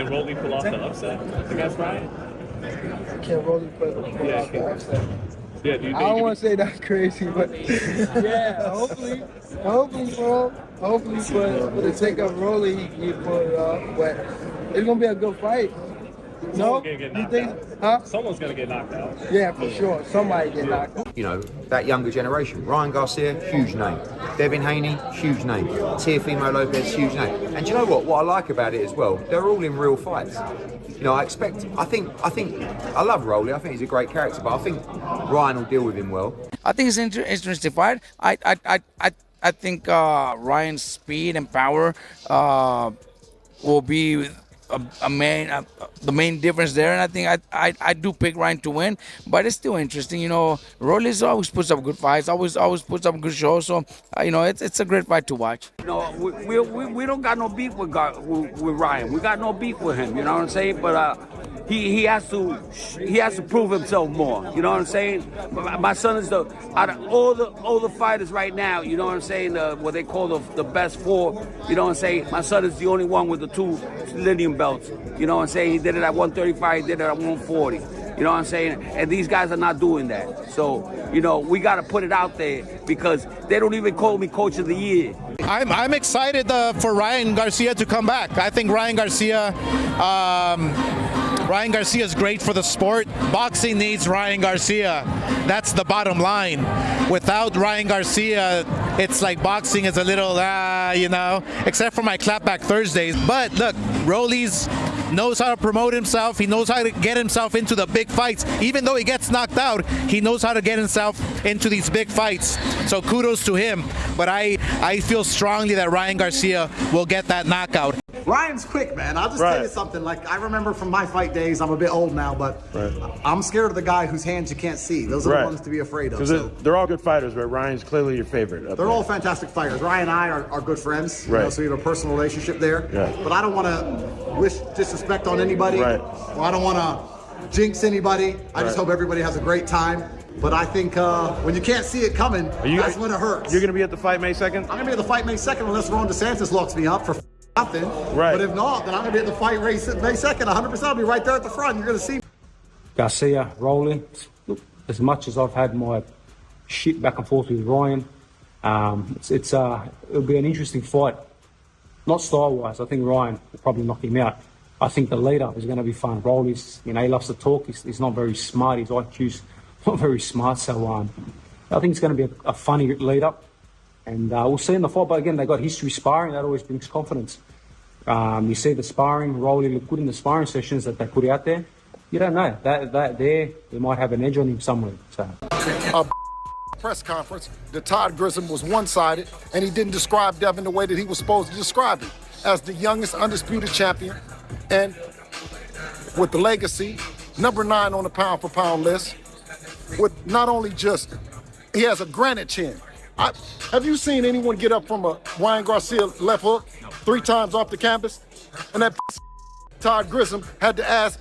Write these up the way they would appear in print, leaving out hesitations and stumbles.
Can Rolly pull off the upset against Ryan? Can Rolly pull off the upset? Yeah, do you think I don't want to say that's crazy, but yeah, hopefully, bro. Hopefully, for the sake of Rolly, he pull it off. But it's gonna be a good fight. No, you think? Huh? Someone's gonna get knocked out. Yeah, for sure. Somebody get knocked out. You know, that younger generation. Ryan Garcia, huge name. Devin Haney, huge name. Teofimo Lopez, huge name. And do you know what? What I like about it as well, they're all in real fights. You know, I love Rolly. I think he's a great character, but I think Ryan will deal with him well. I think it's an interesting fight. I think Ryan's speed and power will be the main difference there, and I think I do pick Ryan to win, but it's still interesting. You know, Rolly's always puts up good fights, always puts up good shows. So you know, it's a great fight to watch. You know, we don't got no beef with Ryan. We got no beef with him. You know what I'm saying? But he has to prove himself more. You know what I'm saying? My son is out of all the fighters right now. You know what I'm saying? What they call the best four. You know what I'm saying? My son is the only one with the 2 linear belts. You know what I'm saying? He did it at 135. He did it at 140. You know what I'm saying? And these guys are not doing that. So, you know, we got to put it out there because they don't even call me Coach of the Year. I'm excited for Ryan Garcia to come back. I think Ryan Garcia is great for the sport. Boxing needs Ryan Garcia. That's the bottom line. Without Ryan Garcia, it's like boxing is a little, you know, except for my clapback Thursdays. But look, Rolly's knows how to promote himself. He knows how to get himself into the big fights. Even though he gets knocked out, he knows how to get himself into these big fights. So kudos to him. But I feel strongly that Ryan Garcia will get that knockout. Ryan's quick, man. I'll just tell you something. Like, I remember from my fight days, I'm a bit old now, but I'm scared of the guy whose hands you can't see. Those are the ones to be afraid of. Because they're all good fighters, but Ryan's clearly your favorite. They're all fantastic fighters. Ryan and I are good friends, you know, so we have a personal relationship there. But I don't want to wish disrespect on anybody. Or I don't want to jinx anybody. I just hope everybody has a great time. But I think when you can't see it coming, that's when it hurts. You're going to be at the fight May 2nd? I'm going to be at the fight May 2nd unless Ron DeSantis locks me up for nothing. But if not, then I'm going to be at the fight race May 2nd. 100%. I'll be right there at the front. You're going to see me. Garcia, Rolly. As much as I've had my shit back and forth with Ryan, it'll be an interesting fight. Not style-wise. I think Ryan will probably knock him out. I think the lead-up is going to be fun. Rolly's, you know, he loves to talk. He's not very smart. His IQ's not very smart. So I think it's going to be a funny lead-up. And we'll see in the fight. But again, they got history sparring. That always brings confidence. You see the sparring. Rolly looked good in the sparring sessions that they put out there. You don't know. They might have an edge on him somewhere. So. Press conference that Todd Grissom was one-sided and he didn't describe Devin the way that he was supposed to describe him as the youngest undisputed champion and with the legacy, number 9 on the pound-for-pound list, with not only just, he has a granite chin. Have you seen anyone get up from a Ryan Garcia left hook 3 times off the canvas? And that Todd Grissom had to ask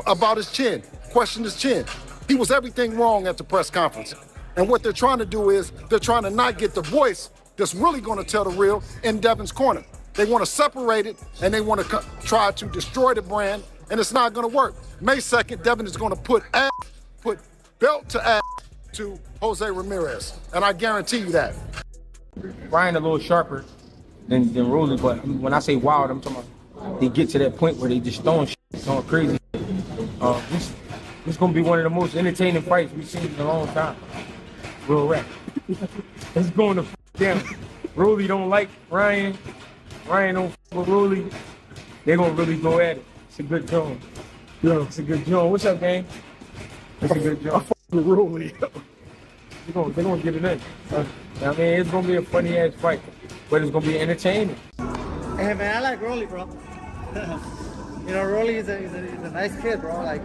about his chin, question his chin. He was everything wrong at the press conference. And what they're trying to do is they're trying to not get the voice that's really going to tell the real in Devin's corner. They want to separate it and they want to try to destroy the brand, and it's not going to work. May 2nd, Devin is going to put belt to ass to Jose Ramirez, and I guarantee you that. Ryan a little sharper than Rolly, but when I say wild, I'm talking about they get to that point where they just throwing shit, going crazy. This gonna be one of the most entertaining fights we've seen in a long time. Real rap. It's going to down. Rolly don't like Ryan. Ryan don't with Rolly. They're gonna really go at it. It's a good joint. Yo, it's a good joint. What's up, gang? It's a good joint. I'm with Rolly. They're gonna get it in. I mean, it's gonna be a funny ass fight, but it's gonna be entertaining. Hey man, I like Rolly, bro. You know, Rolly is a nice kid, bro. Like,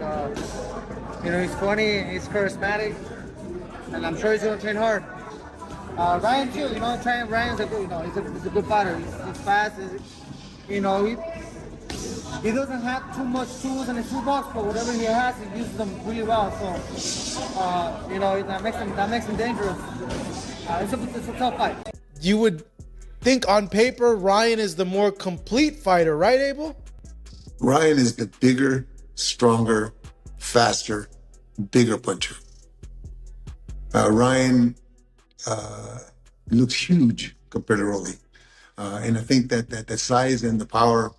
you know, he's funny, he's charismatic, and I'm sure he's gonna train hard. Ryan too, you know, Ryan's a good, you know, he's a good fighter. He's fast. You know, he doesn't have too much tools in his toolbox, but whatever he has, he uses them really well. So, you know, that makes him dangerous. It's a tough fight. You would think on paper Ryan is the more complete fighter, right, Abel? Ryan is the bigger, stronger, faster, bigger puncher. Ryan looks huge compared to Rolly. And I think that size and the power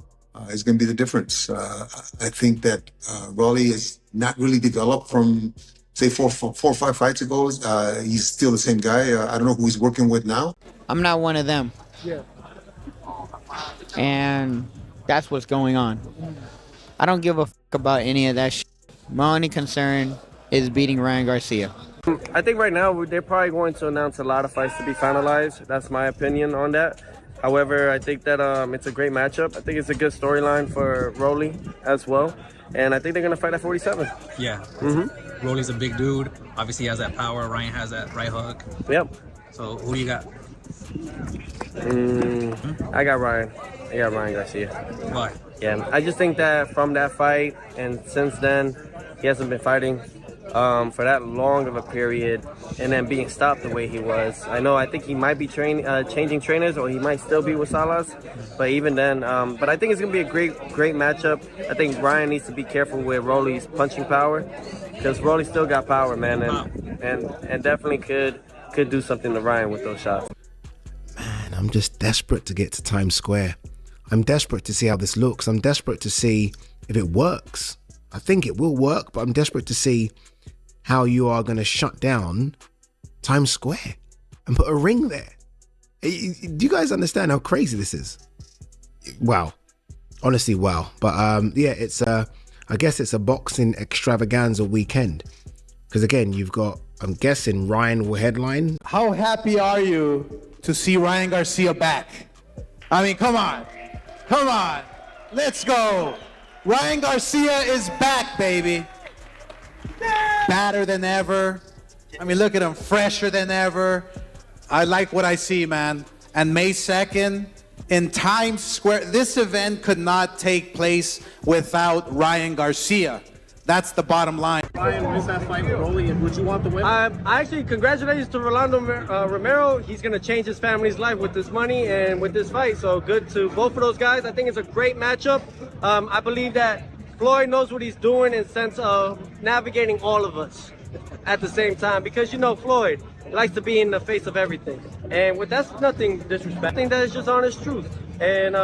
is going to be the difference. I think that Rolly is not really developed from, say, four or five fights ago. He's still the same guy. I don't know who he's working with now. I'm not one of them. Yeah. And that's what's going on. I don't give a fuck about any of that shit. My only concern is beating Ryan Garcia. I think right now they're probably going to announce a lot of fights to be finalized. That's my opinion on that. However, I think that it's a great matchup. I think it's a good storyline for Rolly as well. And I think they're going to fight at 47. Yeah. Rolly's a big dude. Obviously, he has that power. Ryan has that right hook. Yep. So, who do you got? I got Ryan. I got Ryan Garcia. Why? Yeah, I just think that from that fight and since then, he hasn't been fighting for that long of a period and then being stopped the way he was. I think he might be changing trainers, or he might still be with Salas, but even then, but I think it's going to be a great matchup. I think Ryan needs to be careful with Rolly's punching power, because Rolly still got power, man, and definitely could do something to Ryan with those shots. Man, I'm just desperate to get to Times Square. I'm desperate to see how this looks. I'm desperate to see if it works. I think it will work, but I'm desperate to see how you are going to shut down Times Square and put a ring there. Do you guys understand how crazy this is? Wow. Honestly, wow. But yeah, it's I guess it's a boxing extravaganza weekend. Because again, you've got, I'm guessing, Ryan will headline. How happy are you to see Ryan Garcia back? I mean, come on. Come on. Let's go. Ryan Garcia is back, baby. Badder than ever. I mean, look at him, fresher than ever. I like what I see, man. And May 2nd in Times Square. This event could not take place without Ryan Garcia. That's the bottom line. Ryan wins that fight with Rolly, and would you want the win? Actually, congratulations to Rolando Romero. He's going to change his family's life with this money and with this fight. So good to both of those guys. I think it's a great matchup. I believe that Floyd knows what he's doing in sense of navigating all of us at the same time. Because, Floyd likes to be in the face of everything. And that's nothing disrespect. I think that is just honest truth. And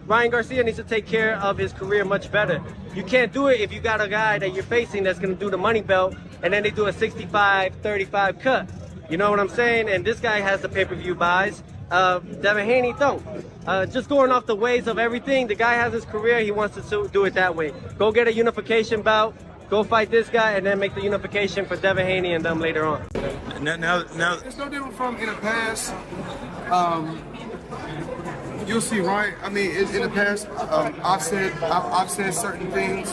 Ryan Garcia needs to take care of his career much better. You can't do it if you got a guy that you're facing that's going to do the money belt, and then they do a 65-35 cut. You know what I'm saying? And this guy has the pay-per-view buys. Devin Haney don't. Just going off the ways of everything, the guy has his career. He wants to do it that way. Go get a unification bout. Go fight this guy, and then make the unification for Devin Haney and them later on. Now, it's no different from in the past. You'll see, Ryan. I mean, in the past, I've said certain things.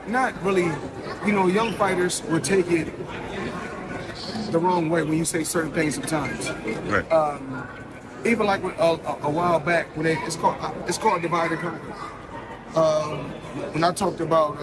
Not really. Young fighters would take it the wrong way when you say certain things sometimes. Right. Even like a while back when it's called divide and conquer. When I talked about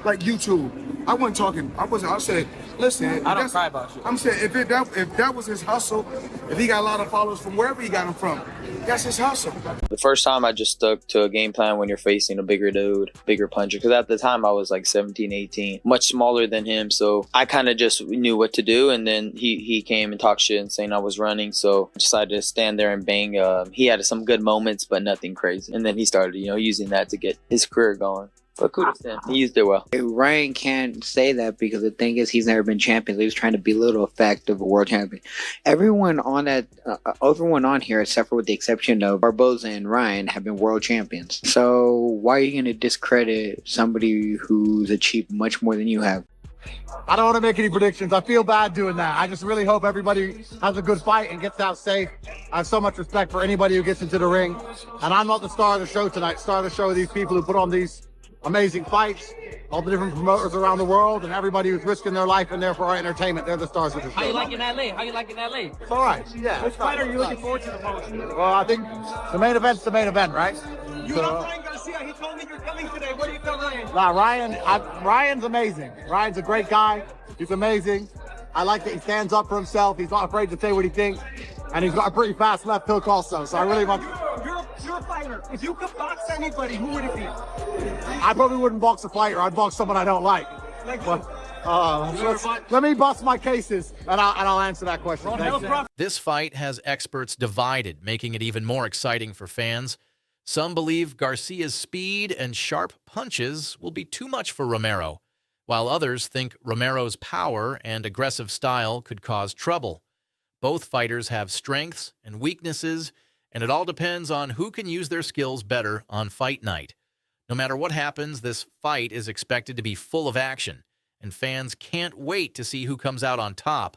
like YouTube, I wasn't talking. I said, listen. I don't cry about shit. I'm saying if that was his hustle, if he got a lot of followers from wherever he got them from, that's his hustle. The first time I just stuck to a game plan when you're facing a bigger dude, bigger puncher. Because at the time I was like 17, 18, much smaller than him. So I kind of just knew what to do. And then he came and talked shit and saying I was running. So I decided to stand there and bang. He had some good moments, but nothing crazy. And then he started, using that to get his career going. But kudos to him. He used it well. Ryan can't say that because the thing is, he's never been champion. He was trying to belittle the fact of a world champion. Everyone on here, except for with the exception of Barboza and Ryan, have been world champions. So why are you going to discredit somebody who's achieved much more than you have? I don't want to make any predictions. I feel bad doing that. I just really hope everybody has a good fight and gets out safe. I have so much respect for anybody who gets into the ring. And I'm not the star of the show tonight. Star of the show are these people who put on these amazing fights, all the different promoters around the world, and everybody who's risking their life in there for our entertainment. They're the stars of the show. How you like in LA? It's all right. Yeah. Which fight are you looking forward to the most? Well, I think the main event's the main event, right? You love Ryan Garcia. He told me you're coming today. What do you tell Ryan? Ryan's amazing. Ryan's a great guy. He's amazing. I like that he stands up for himself. He's not afraid to say what he thinks. And he's got a pretty fast left hook also. So I really want... You're a fighter. If you could box anybody, who would it be? I probably wouldn't box a fighter. I'd box someone I don't like. Let me bust my cases, and I'll answer that question. This fight has experts divided, making it even more exciting for fans. Some believe Garcia's speed and sharp punches will be too much for Romero, while others think Romero's power and aggressive style could cause trouble. Both fighters have strengths and weaknesses, and it all depends on who can use their skills better on fight night. No matter what happens, this fight is expected to be full of action, and fans can't wait to see who comes out on top.